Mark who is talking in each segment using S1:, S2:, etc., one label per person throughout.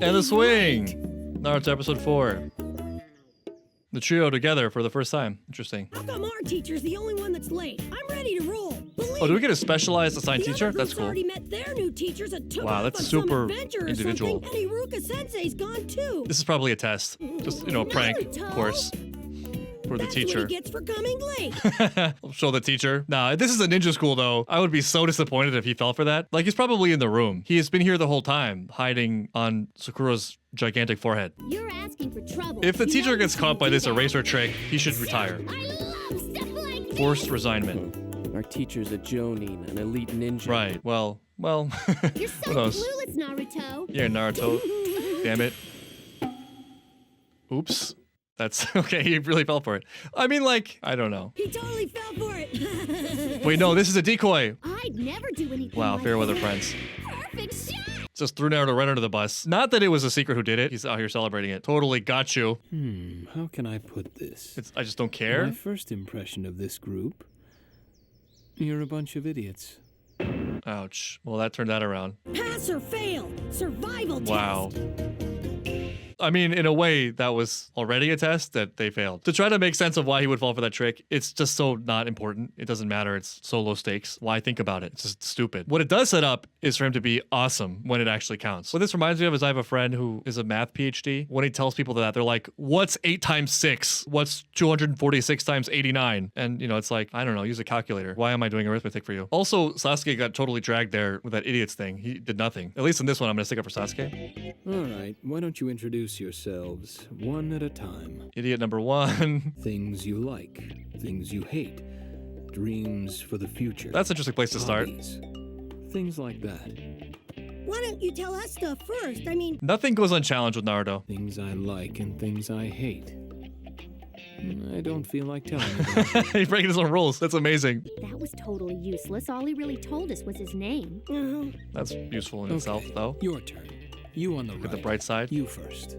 S1: And the swing! Naruto episode 4. The trio together for the first time. Interesting.
S2: How come our teacher's the only one that's late? I'm ready to roll.
S1: Oh, do we get a specialized assigned teacher? That's cool.
S2: Already met their new teachers and took
S1: Wow,
S2: off
S1: that's
S2: on
S1: super
S2: some adventure or
S1: individual.
S2: something, and Iruka Sensei's gone too.
S1: This is probably a test. Just, a prank, of
S2: Naruto.
S1: course. For the
S2: That's
S1: teacher.
S2: what he gets for coming late.
S1: I'll show the teacher. Nah, this is a ninja school though. I would be so disappointed if he fell for that. Like, he's probably in the room. He has been here the whole time, hiding on Sakura's gigantic forehead.
S3: You're asking for trouble.
S1: If the
S3: You
S1: teacher
S3: know
S1: gets
S3: you
S1: caught by
S3: do
S1: this
S3: that.
S1: eraser trick, he should retire.
S3: I love stuff like this.
S1: Forced resignment.
S4: Our teacher's a Jonin, an elite ninja.
S1: Right, well,
S3: You're
S1: who
S3: so
S1: knows?
S3: clueless, Naruto.
S1: Yeah, Naruto. Damn it. Oops. That's okay, he really fell for it. I mean, like, I don't know.
S2: He totally fell for it.
S1: Wait, no, this is a decoy.
S3: I'd never do anything
S1: Wow,
S3: like
S1: fair weather
S3: that.
S1: friends.
S3: Perfect shot.
S1: Just threw Naruto right under the bus. Not that it was a secret who did it. He's out here celebrating it. Totally got you.
S4: How can I put this?
S1: I just don't care.
S4: My first impression of this group, you're a bunch of idiots.
S1: Ouch. Well, that turned that around.
S2: Pass or fail. Survival
S1: Wow.
S2: test.
S1: I mean, in a way, that was already a test that they failed. To try to make sense of why he would fall for that trick, it's just so not important. It doesn't matter. It's so low stakes. Why think about it? It's just stupid. What it does set up is for him to be awesome when it actually counts. What this reminds me of is I have a friend who is a math PhD. When he tells people that, they're like, what's 8 times 6? What's 246 times 89? And, it's like, I don't know, use a calculator. Why am I doing arithmetic for you? Also, Sasuke got totally dragged there with that idiots thing. He did nothing. At least in this one, I'm going to stick up for Sasuke.
S4: All right, why don't you introduce yourselves one at a time?
S1: Idiot number 1.
S4: Things you like, things you hate, dreams for the future.
S1: That's an interesting place to start.
S4: hobbies, things like that.
S2: Why don't you tell us stuff first? I mean,
S1: Nothing goes unchallenged with Naruto.
S4: Things I like and things I hate. I don't feel like telling you that.
S1: He's breaking his own rules. That's amazing.
S3: That was totally useless. All he really told us was his name.
S1: That's useful in itself, though.
S4: Your turn. You on the
S1: Look
S4: right.
S1: at the bright side.
S4: You first.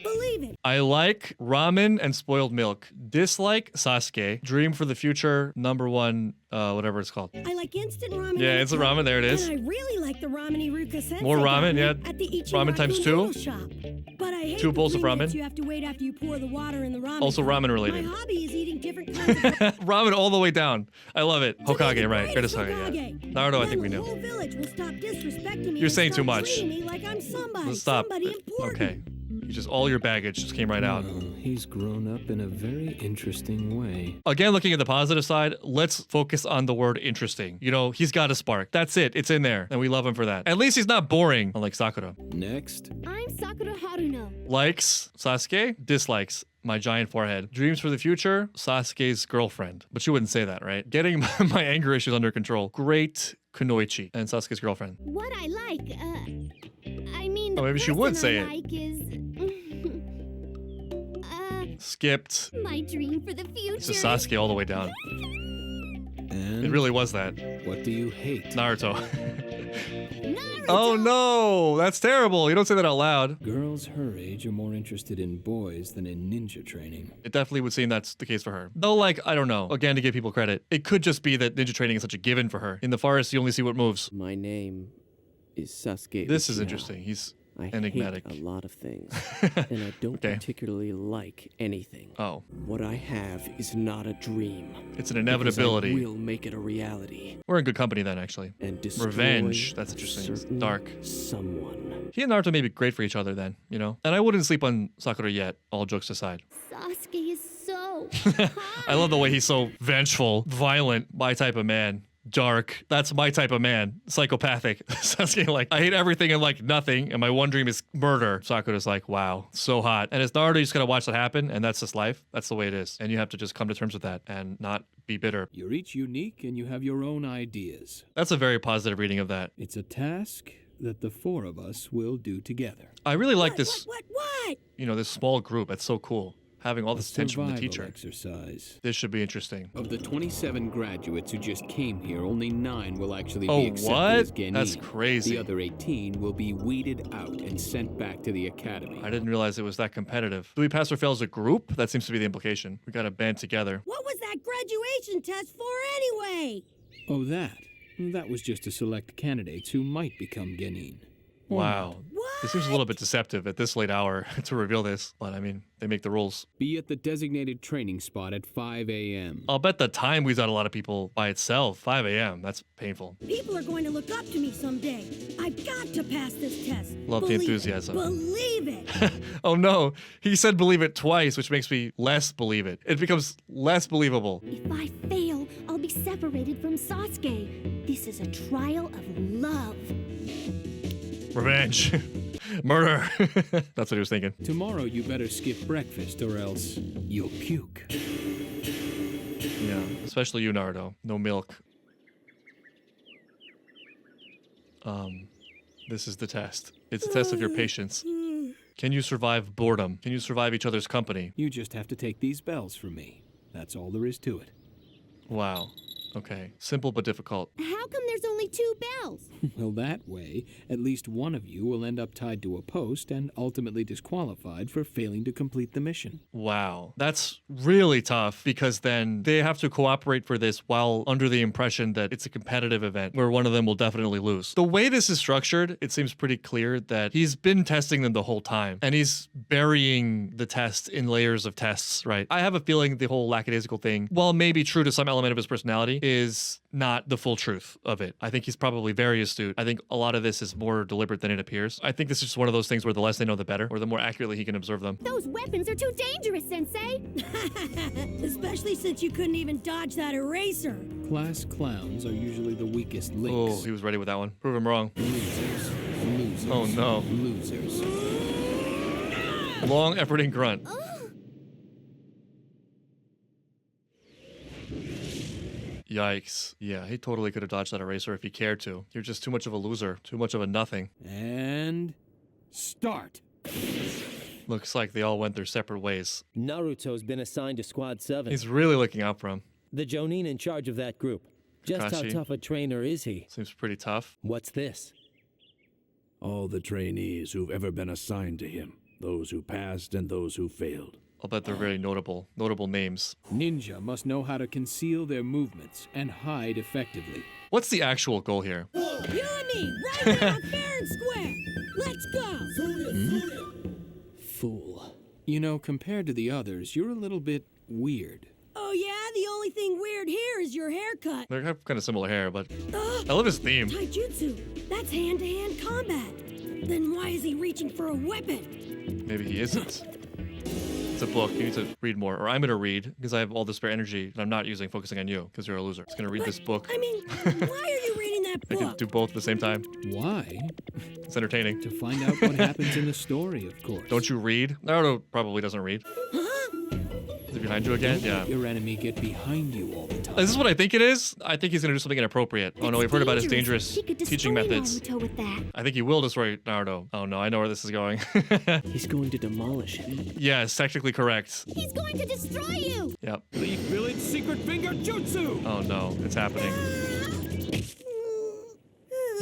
S2: believe it.
S1: I like ramen and spoiled milk. Dislike Sasuke. Dream for the future. Number 1, whatever it's called.
S2: I like instant ramen.
S1: Yeah,
S2: and
S1: instant ramen. There it is.
S2: And I really like the ramen Iruka Sensei
S1: More
S2: got
S1: ramen,
S2: me
S1: yeah.
S2: At the
S1: Ramen times 2.
S2: noodle shop. But I hate
S1: 2
S2: the
S1: bowls of
S2: 3 minutes
S1: ramen.
S2: You have to wait after you pour the water in the ramen.
S1: Also
S2: cup.
S1: ramen related.
S2: My hobby is eating different kinds of
S1: Ramen all the way down. I love it.
S2: To be
S1: Hokage,
S2: the
S1: right?
S2: greatest
S1: Greatest Hokage.
S2: Hokage.
S1: Naruto, I
S2: Then
S1: think we
S2: the
S1: knew.
S2: whole village will stop disrespecting me.
S1: You're
S2: and
S1: saying too
S2: start
S1: much.
S2: treating me like I'm somebody.
S1: Let's stop.
S2: Somebody important.
S1: Okay. You just all your baggage just came right out.
S4: Well, he's grown up in a very interesting way.
S1: Again, looking at the positive side, let's focus on the word interesting. He's got a spark. That's it. It's in there. And we love him for that. At least he's not boring, unlike Sakura.
S4: Next,
S3: I'm Sakura Haruno.
S1: Likes Sasuke, dislikes my giant forehead. Dreams for the future, Sasuke's girlfriend. But she wouldn't say that, right? Getting my anger issues under control. Great Kunoichi and Sasuke's girlfriend.
S3: What I like, I mean, the
S1: Oh, maybe she would
S3: person
S1: say
S3: I
S1: it.
S3: like is,
S1: Skipped.
S3: my dream for the future.
S1: It's just Sasuke all the way down.
S4: and
S1: It really was that.
S4: what do you hate?
S1: Naruto.
S3: Naruto.
S1: Oh no, that's terrible. You don't say that out loud.
S4: Girls her age are more interested in boys than in ninja training.
S1: It definitely would seem that's the case for her. Though, I don't know. Again, to give people credit, it could just be that ninja training is such a given for her. In the forest, you only see what moves.
S5: My name is Sasuke.
S1: This is
S5: Uchiha.
S1: interesting. He's
S5: I
S1: enigmatic.
S5: hate a lot of things, and I don't
S1: Okay.
S5: particularly like anything.
S1: Oh,
S5: What I have is not a dream.
S1: it's an
S5: because
S1: inevitability.
S5: I will make it a reality
S1: We're in good company then, actually.
S5: and destroy
S1: Revenge. That's
S5: a
S1: interesting. It's
S5: certain
S1: dark.
S5: Someone.
S1: He and Naruto may be great for each other then, And I wouldn't sleep on Sakura yet, all jokes aside.
S3: Sasuke is so
S1: I love the way he's so vengeful, violent, my type of man. Dark. That's my type of man. Psychopathic. Sasuke, I hate everything and nothing, and my one dream is murder. Sakura's like, wow, so hot. And as Naruto, you just gotta watch that happen, and that's just life. That's the way it is. And you have to just come to terms with that and not be bitter.
S4: You're each unique and you have your own ideas.
S1: That's a very positive reading of that.
S4: It's a task that the 4 of us will do together.
S1: I really like
S2: What,
S1: this,
S2: What?
S1: this small group. That's so cool. Having all this attention from the
S4: Survival
S1: teacher.
S4: exercise.
S1: This should be interesting.
S4: Of the 27 graduates who just came here, only 9 will actually
S1: Oh,
S4: be accepted
S1: what?
S4: as Genin.
S1: That's crazy.
S4: The other 18 will be weeded out and sent back to the academy.
S1: I didn't realize it was that competitive. Do we pass or fail as a group? That seems to be the implication. We gotta band together.
S2: What was that graduation test for anyway?
S4: Oh, that? That was just to select candidates who might become Genin. Or
S1: Wow.
S2: What?
S1: This seems a little bit deceptive at this late hour to reveal this, but I mean, they make the rules.
S4: Be at the designated training spot at 5 a.m.
S1: I'll bet the time weeds out a lot of people by itself. 5 a.m. That's painful.
S2: People are going to look up to me someday. I've got to pass this test.
S1: Love the enthusiasm.
S2: Believe it.
S1: Oh no, he said believe it twice, which makes me less believe it. It becomes less believable.
S3: If I fail, I'll be separated from Sasuke. This is a trial of love.
S1: Revenge. Murder. That's what he was thinking.
S4: Tomorrow you better skip breakfast or else you'll puke.
S1: Yeah, especially you, Naruto. No milk. This is the test. It's a test of your patience. Can you survive boredom? Can you survive each other's company?
S4: You just have to take these bells from me. That's all there is to it.
S1: Wow. Okay. Simple but difficult.
S3: How come there's only 2 bells?
S4: Well, that way, at least one of you will end up tied to a post and ultimately disqualified for failing to complete the mission.
S1: Wow. That's really tough because then they have to cooperate for this while under the impression that it's a competitive event where one of them will definitely lose. The way this is structured, it seems pretty clear that he's been testing them the whole time and he's burying the test in layers of tests, right? I have a feeling the whole lackadaisical thing, while maybe true to some element of his personality, is not the full truth of it. I think he's probably very astute. I think a lot of this is more deliberate than it appears. I think this is just one of those things where the less they know, the better, or the more accurately he can observe them.
S3: Those weapons are too dangerous, Sensei.
S2: Especially since you couldn't even dodge that eraser.
S4: Class clowns are usually the weakest
S1: Oh,
S4: links.
S1: he was ready with that one. Prove him wrong.
S4: Losers. Losers.
S1: Oh no.
S4: Losers.
S1: Long efforting grunt. Yikes. Yeah, he totally could have dodged that eraser if he cared to. You're just too much of a loser. Too much of a nothing.
S4: And start.
S1: Looks like they all went their separate ways.
S6: Naruto's been assigned to Squad 7.
S1: He's really looking out for him.
S6: The Jonin in charge of that group. Just
S1: Kakashi.
S6: how tough a trainer is he?
S1: Seems pretty tough.
S6: What's this?
S7: All the trainees who've ever been assigned to him. Those who passed and those who failed.
S1: I'll bet they're very notable names.
S4: Ninja must know how to conceal their movements and hide effectively.
S1: What's the actual goal here?
S2: You and me, right now, fair and square. Let's go.
S6: Fool.
S4: You know, compared to the others, you're a little bit weird.
S2: Oh yeah, the only thing weird here is your haircut.
S1: They have kind of similar hair, but
S2: Ugh,
S1: I love his theme.
S2: taijutsu. That's hand-to-hand combat. Then why is he reaching for a weapon?
S1: Maybe he isn't. It's a book. You need to read more. Or I'm going to read because I have all the spare energy that I'm not using focusing on you because you're a loser. I'm just going to read this book.
S2: I mean, why are you reading that
S1: I can
S2: book?
S1: do both at the same time.
S4: Why?
S1: It's entertaining.
S4: To find out what happens in the story, of course.
S1: Don't you read? Naruto probably doesn't read. Is it behind you again? Yeah.
S4: Your enemy get behind you all the time.
S1: Is this what I think it is? I think he's going to do something inappropriate. Oh no, we've heard about his dangerous
S3: He could destroy
S1: teaching methods.
S3: Naruto with that.
S1: I think he will destroy Naruto. Oh no, I know where this is going.
S5: He's going to demolish him.
S1: Yes, technically correct.
S3: He's going to destroy you.
S1: Yep.
S4: Leaf Village Secret Finger Jutsu!
S1: Oh no, it's happening.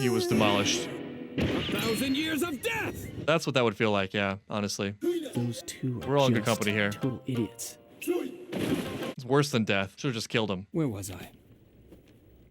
S1: He was demolished.
S4: 1,000 years of death!
S1: That's what that would feel like, yeah, honestly.
S5: Those two are
S1: We're all in good
S5: just
S1: company here.
S5: total idiots.
S1: It's worse than death. Should have just killed him.
S4: Where was I?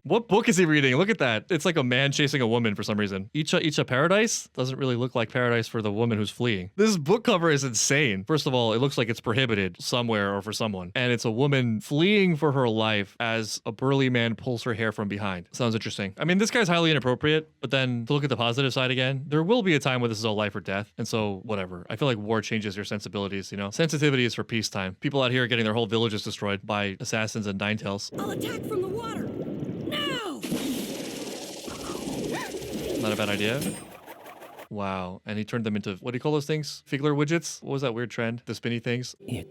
S1: What book is he reading? Look at that. It's like a man chasing a woman for some reason. Icha Paradise? Doesn't really look like paradise for the woman who's fleeing. This book cover is insane. First of all, it looks like it's prohibited somewhere or for someone. And it's a woman fleeing for her life as a burly man pulls her hair from behind. Sounds interesting. I mean, this guy's highly inappropriate, but then to look at the positive side again, there will be a time where this is all life or death. And so, whatever. I feel like war changes your sensibilities, you know? Sensitivity is for peacetime. People out here are getting their whole villages destroyed by assassins and Ninetales.
S2: I'll attack from the water. Now!
S1: Not a bad idea. Wow. And he turned them into, what do you call those things? Figler widgets? What was that weird trend? The spinny things?
S6: It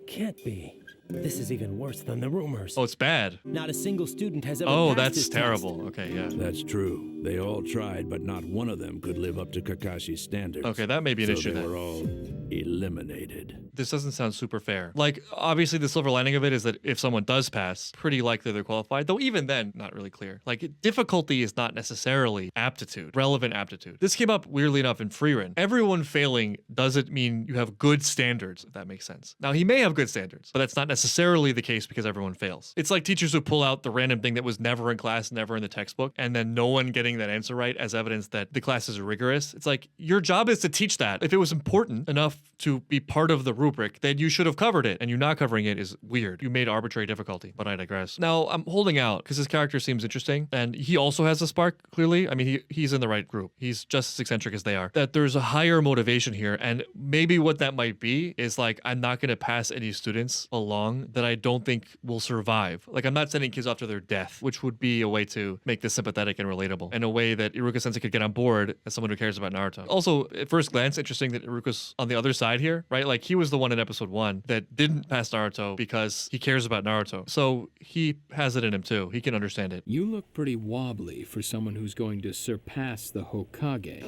S6: can't be. This is even worse than the rumors.
S1: Oh, it's bad.
S6: Not a single student has ever
S1: Oh,
S6: passed
S1: that's
S6: this
S1: terrible.
S6: test.
S1: Okay, yeah.
S7: That's true. They all tried, but not one of them could live up to Kakashi's standards.
S1: Okay, that may be an
S7: So
S1: issue
S7: they
S1: then.
S7: were all eliminated.
S1: This doesn't sound super fair. Like, obviously the silver lining of it is that if someone does pass, pretty likely they're qualified, though even then, not really clear. Like, difficulty is not necessarily aptitude, relevant aptitude. This came up weirdly enough in Freerun. Everyone failing doesn't mean you have good standards, if that makes sense. Now, he may have good standards, but that's not necessarily the case because everyone fails. It's like teachers who pull out the random thing that was never in class, never in the textbook, and then no one getting that answer right as evidence that the class is rigorous. It's like, your job is to teach that. If it was important enough to be part of the rubric, then you should have covered it, and you not covering it is weird. You made arbitrary difficulty, but I digress. Now, I'm holding out because his character seems interesting, and he also has a spark, clearly. I mean, he's in the right group. He's just as eccentric as they are. That there's a higher motivation here, and maybe what that might be is like, I'm not going to pass any students along that I don't think will survive. Like, I'm not sending kids off to their death, which would be a way to make this sympathetic and relatable, and a way that Iruka-sensei could get on board as someone who cares about Naruto. Also, at first glance, interesting that Iruka's on the other side here, right? Like, he was the one in episode 1 that didn't pass Naruto because he cares about Naruto. So he has it in him too. He can understand it.
S4: You look pretty wobbly for someone who's going to surpass the Hokage.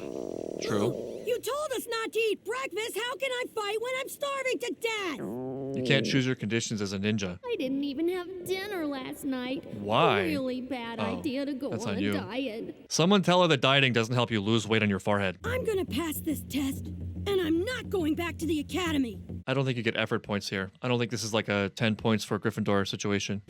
S1: True.
S2: You told us not to eat breakfast. How can I fight when I'm starving to death?
S1: You can't choose your conditions as a ninja.
S3: I didn't even have dinner last night.
S1: Why?
S3: A really bad
S1: Oh,
S3: idea to go
S1: that's
S3: on
S1: on
S3: a
S1: you.
S3: diet.
S1: Someone tell her that dieting doesn't help you lose weight on your forehead.
S2: I'm gonna pass this test, and I'm not going back to the academy.
S1: I don't think you get effort points here. I don't think this is like a 10 points for Gryffindor situation.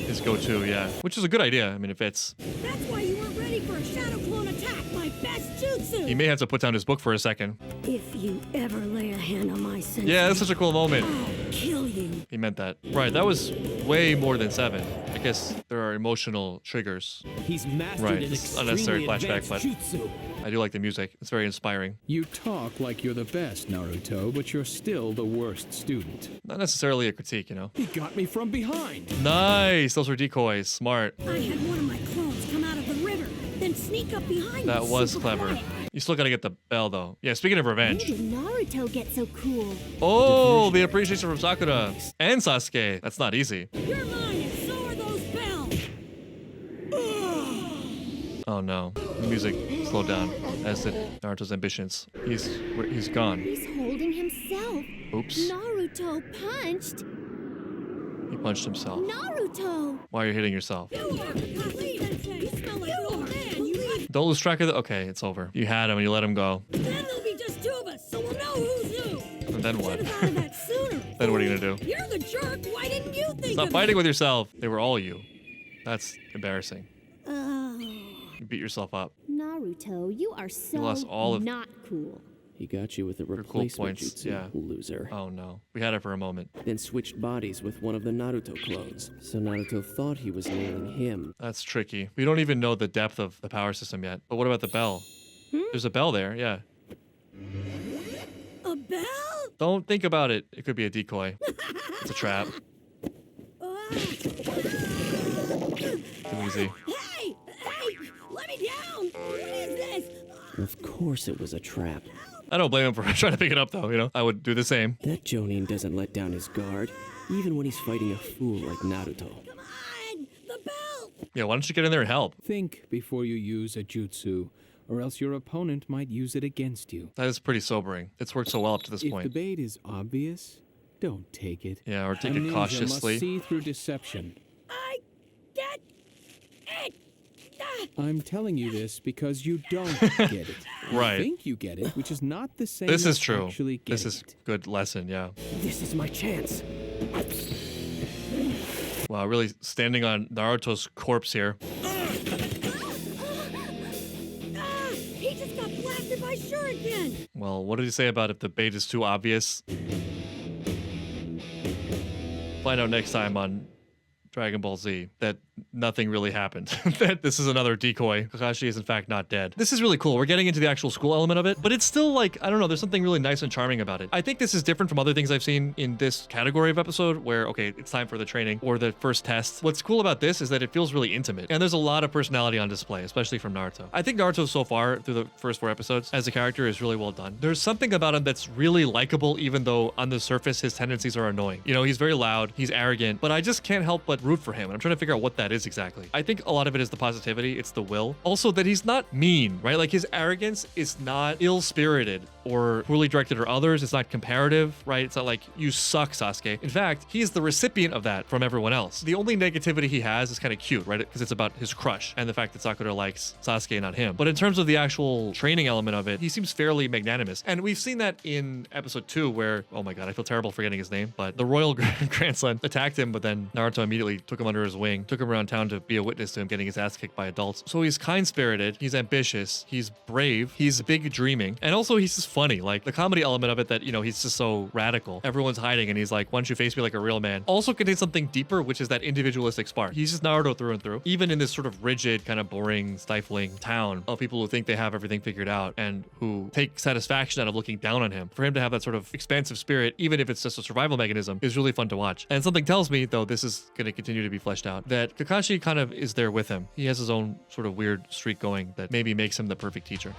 S1: His go-to, yeah. Which is a good idea. I mean, if it's...
S2: That's why you weren't ready for a shadow clone attack, my best jutsu.
S1: He may have to put down his book for a second.
S2: If you ever lay a hand on my sensei,
S1: Yeah, that's such a cool moment.
S2: I'll kill you.
S1: He meant that. Right, that was way more than 7. I guess there are emotional triggers.
S5: He's mastered
S1: Right,
S5: an
S1: it's unnecessary
S5: extremely
S1: flashback,
S5: advanced jutsu.
S1: I do like the music. It's very inspiring.
S4: You talk like you're the best, Naruto, but you're still the worst student.
S1: Not necessarily a critique, you know?
S4: He got me from behind.
S1: Nice! Those were decoys. Smart.
S2: I had one of my clones come out of the river, then sneak up behind
S1: That
S2: me
S1: was
S2: super
S1: clever.
S2: quiet.
S1: You still gotta get the bell, though. Yeah, speaking of
S3: When
S1: revenge.
S3: did Naruto get so cool?
S1: Oh, the appreciation from Sakura and Sasuke. That's not easy.
S2: You're mine, and so are those bells.
S1: Oh no. The music slowed down, as did Naruto's ambitions. He's gone.
S3: He's holding himself.
S1: Oops.
S3: Naruto punched.
S1: He punched himself.
S3: Naruto!
S1: Why are you hitting yourself?
S2: You are Kakashi, Sensei. You smell like old man. You
S1: Don't lose track of the... Okay, it's over. You had him and you let him go.
S2: Then there'll be just 2 of us, so we'll know who's who.
S1: And then what?
S2: Should have thought of that sooner.
S1: Then what are you gonna do?
S2: You're the jerk. Why didn't you think
S1: Stop
S2: of
S1: fighting
S2: that?
S1: with yourself. They were all you. That's embarrassing.
S2: Oh.
S1: You beat yourself up.
S3: Naruto, you are so
S1: lost all of-
S3: not cool.
S5: He got you with a
S1: cool
S5: replacement
S1: points,
S5: jutsu,
S1: yeah.
S5: loser.
S1: Oh no. We had it for a moment.
S5: Then switched bodies with one of the Naruto clones. So Naruto thought he was nailing him.
S1: That's tricky. We don't even know the depth of the power system yet. But what about the bell? There's a bell there, yeah.
S2: A bell?
S1: Don't think about it. It could be a decoy. It's a trap. Too easy.
S2: Hey! Hey! Let me down! What is this?
S5: Of course it was a trap.
S1: I don't blame him for trying to pick it up, though, you know? I would do the same.
S5: That Jonin doesn't let down his guard, even when he's fighting a fool like Naruto.
S2: Come on! The bell!
S1: Yeah, why don't you get in there and help?
S4: Think before you use a jutsu, or else your opponent might use it against you.
S1: That is pretty sobering. It's worked so well up to this
S4: If
S1: point.
S4: the bait is obvious, don't take it.
S1: Yeah, or take
S4: A
S1: it
S4: ninja
S1: cautiously.
S4: must see through deception.
S2: I get it! Ah,
S4: I'm telling you this because you don't get it.
S1: Right.
S4: You think you get it, which is not the same
S1: This
S4: as
S1: is true.
S4: actually
S1: This
S4: getting
S1: is
S4: it.
S1: good lesson, yeah.
S5: This is my chance.
S1: Wow, really standing on Naruto's corpse here.
S2: he just got blasted by Shuriken!
S1: Well, what did he say about if the bait is too obvious? Find out next time on Dragon Ball Z that nothing really happened. That this is another decoy. Kakashi is in fact not dead. This is really cool. We're getting into the actual school element of it, but it's still like, I don't know, there's something really nice and charming about it. I think this is different from other things I've seen in this category of episode where, okay, it's time for the training or the first test. What's cool about this is that it feels really intimate and there's a lot of personality on display, especially from Naruto. I think Naruto so far through the first 4 episodes as a character is really well done. There's something about him that's really likable, even though on the surface his tendencies are annoying. You know, he's very loud, he's arrogant, but I just can't help but root for him. And I'm trying to figure out what that is exactly. I think a lot of it is the positivity, it's the will. Also that he's not mean, right? Like his arrogance is not ill-spirited. or poorly directed or others. It's not comparative, right? It's not like you suck, Sasuke. In fact, he's the recipient of that from everyone else. The only negativity he has is kind of cute, right? Because it's about his crush and the fact that Sakura likes Sasuke, not him. But in terms of the actual training element of it, he seems fairly magnanimous. And we've seen that in episode 2 where, oh my god, I feel terrible forgetting his name, but the royal grandson attacked him, but then Naruto immediately took him under his wing, took him around town to be a witness to him getting his ass kicked by adults. So he's kind-spirited, he's ambitious, he's brave, he's big dreaming, and also he's just funny. Like the comedy element of it that, you know, he's just so radical. Everyone's hiding and he's like, why don't you face me like a real man? Also contains something deeper, which is that individualistic spark. He's just Naruto through and through. Even in this sort of rigid, kind of boring, stifling town of people who think they have everything figured out and who take satisfaction out of looking down on him, for him to have that sort of expansive spirit, even if it's just a survival mechanism, is really fun to watch. And something tells me, though this is going to continue to be fleshed out, that Kakashi kind of is there with him. He has his own sort of weird streak going that maybe makes him the perfect teacher.